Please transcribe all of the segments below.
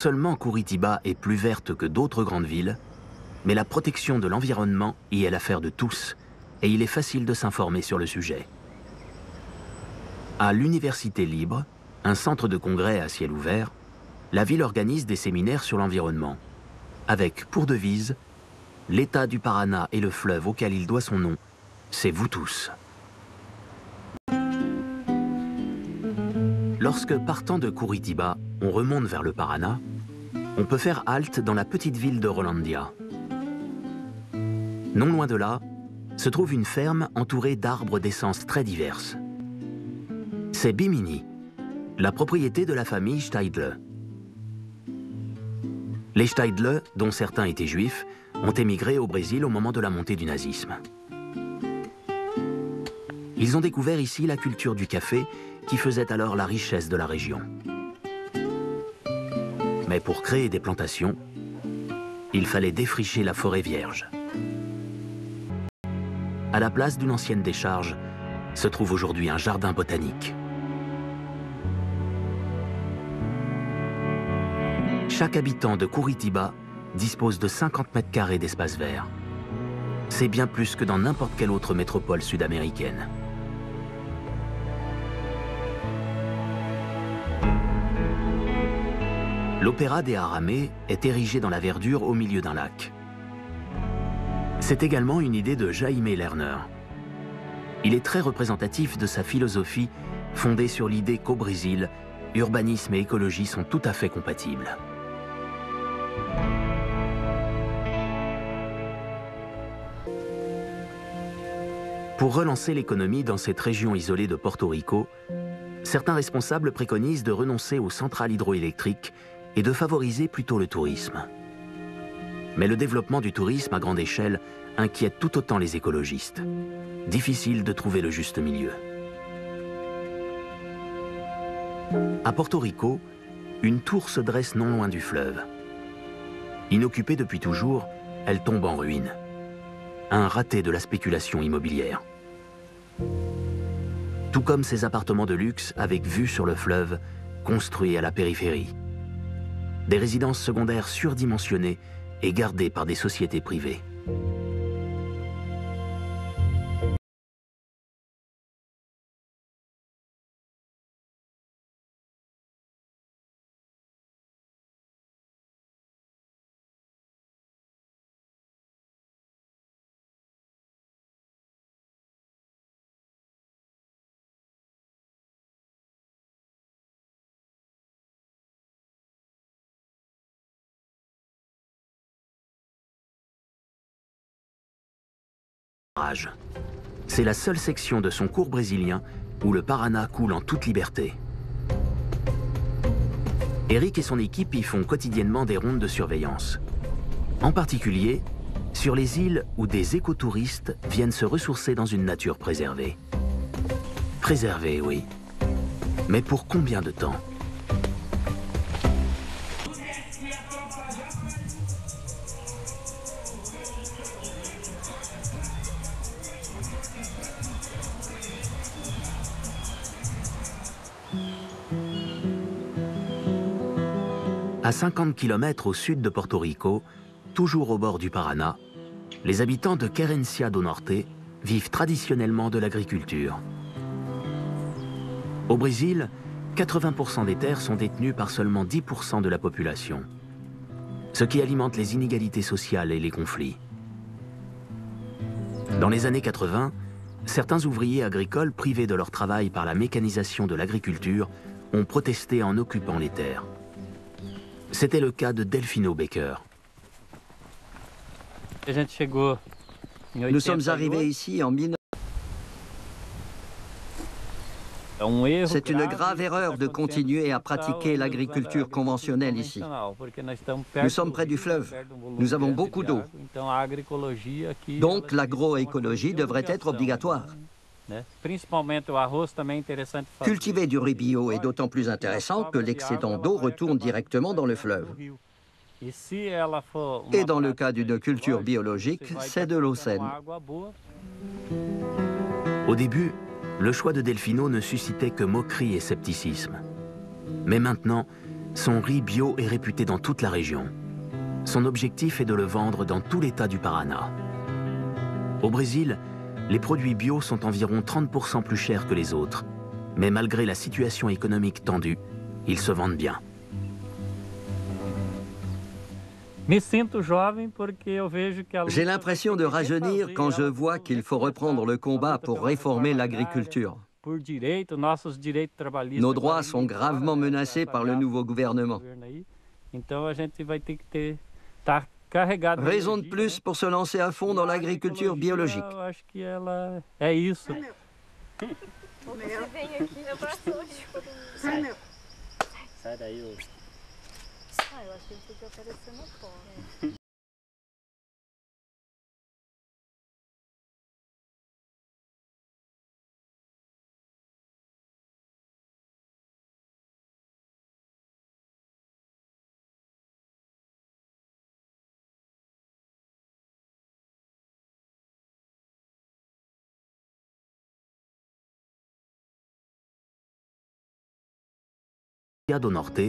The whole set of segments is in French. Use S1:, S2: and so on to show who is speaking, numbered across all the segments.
S1: seulement Curitiba est plus verte que d'autres grandes villes, mais la protection de l'environnement y est l'affaire de tous, et il est facile de s'informer sur le sujet. À l'Université Libre, un centre de congrès à ciel ouvert, la ville organise des séminaires sur l'environnement, avec pour devise « L'État du Paraná et le fleuve auquel il doit son nom, c'est vous tous ». Lorsque, partant de Curitiba, on remonte vers le Paraná, on peut faire halte dans la petite ville de Rolândia. Non loin de là, se trouve une ferme entourée d'arbres d'essence très diverses. C'est Bimini, la propriété de la famille Steidle. Les Steidle, dont certains étaient juifs, ont émigré au Brésil au moment de la montée du nazisme. Ils ont découvert ici la culture du café qui faisait alors la richesse de la région. Mais pour créer des plantations, il fallait défricher la forêt vierge. À la place d'une ancienne décharge, se trouve aujourd'hui un jardin botanique. Chaque habitant de Curitiba dispose de 50 mètres carrés d'espace vert. C'est bien plus que dans n'importe quelle autre métropole sud-américaine. L'Opéra des Aramées est érigé dans la verdure au milieu d'un lac. C'est également une idée de Jaime Lerner. Il est très représentatif de sa philosophie fondée sur l'idée qu'au Brésil, urbanisme et écologie sont tout à fait compatibles. Pour relancer l'économie dans cette région isolée de Porto Rico, certains responsables préconisent de renoncer aux centrales hydroélectriques et de favoriser plutôt le tourisme. Mais le développement du tourisme à grande échelle inquiète tout autant les écologistes. Difficile de trouver le juste milieu. À Porto Rico, une tour se dresse non loin du fleuve. Inoccupée depuis toujours, elle tombe en ruine. Un raté de la spéculation immobilière. Tout comme ces appartements de luxe avec vue sur le fleuve, construits à la périphérie. Des résidences secondaires surdimensionnées et gardées par des sociétés privées. C'est la seule section de son cours brésilien où le Paraná coule en toute liberté. Eric et son équipe y font quotidiennement des rondes de surveillance. En particulier, sur les îles où des écotouristes viennent se ressourcer dans une nature préservée. Préservée, oui. Mais pour combien de temps ? À 50 km au sud de Porto Rico, toujours au bord du Paraná, les habitants de Querência do Norte vivent traditionnellement de l'agriculture. Au Brésil, 80% des terres sont détenues par seulement 10% de la population, ce qui alimente les inégalités sociales et les conflits. Dans les années 80, certains ouvriers agricoles privés de leur travail par la mécanisation de l'agriculture ont protesté en occupant les terres. C'était le cas de Delfino Becker.
S2: Nous sommes arrivés ici en 19... C'est une grave erreur de continuer à pratiquer l'agriculture conventionnelle ici. Nous sommes près du fleuve. Nous avons beaucoup d'eau. Donc l'agroécologie devrait être obligatoire. Cultiver du riz bio est d'autant plus intéressant que l'excédent d'eau retourne directement dans le fleuve. Et dans le cas d'une culture biologique, c'est de l'eau saine.
S1: Au début, le choix de Delfino ne suscitait que moquerie et scepticisme. Mais maintenant, Son riz bio est réputé dans toute la région. Son objectif est de le vendre dans tout l'État du Paraná. Au Brésil, les produits bio sont environ 30% plus chers que les autres. Mais malgré la situation économique tendue, ils se vendent bien.
S2: J'ai l'impression de rajeunir quand je vois qu'il faut reprendre le combat pour réformer l'agriculture. Nos droits sont gravement menacés par le nouveau gouvernement. Raison de plus pour se lancer à fond dans l'agriculture biologique.
S1: Do Norte,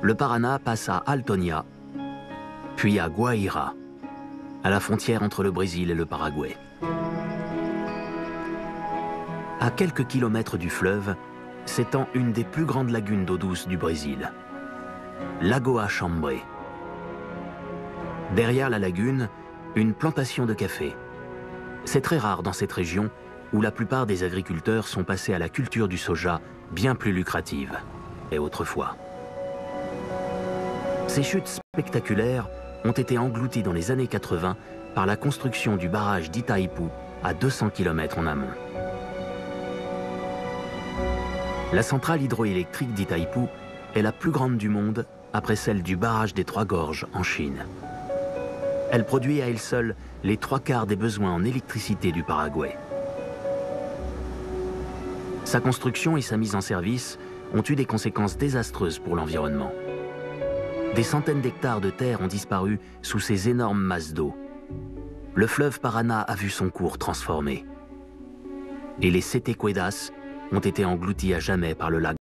S1: le Paraná passe à Altonia, puis à Guaíra, à la frontière entre le Brésil et le Paraguay. À quelques kilomètres du fleuve s'étend une des plus grandes lagunes d'eau douce du Brésil, Lagoa Chambre. Derrière la lagune, une plantation de café. C'est très rare dans cette région où la plupart des agriculteurs sont passés à la culture du soja, bien plus lucrative. Et autrefois. Ces chutes spectaculaires ont été englouties dans les années 80 par la construction du barrage d'Itaipu à 200 km en amont. La centrale hydroélectrique d'Itaipu est la plus grande du monde après celle du barrage des Trois Gorges en Chine. Elle produit à elle seule les 3/4 des besoins en électricité du Paraguay. Sa construction et sa mise en service ont eu des conséquences désastreuses pour l'environnement. Des centaines d'hectares de terre ont disparu sous ces énormes masses d'eau. Le fleuve Paraná a vu son cours transformé. Et les Setequedas ont été engloutis à jamais par le lac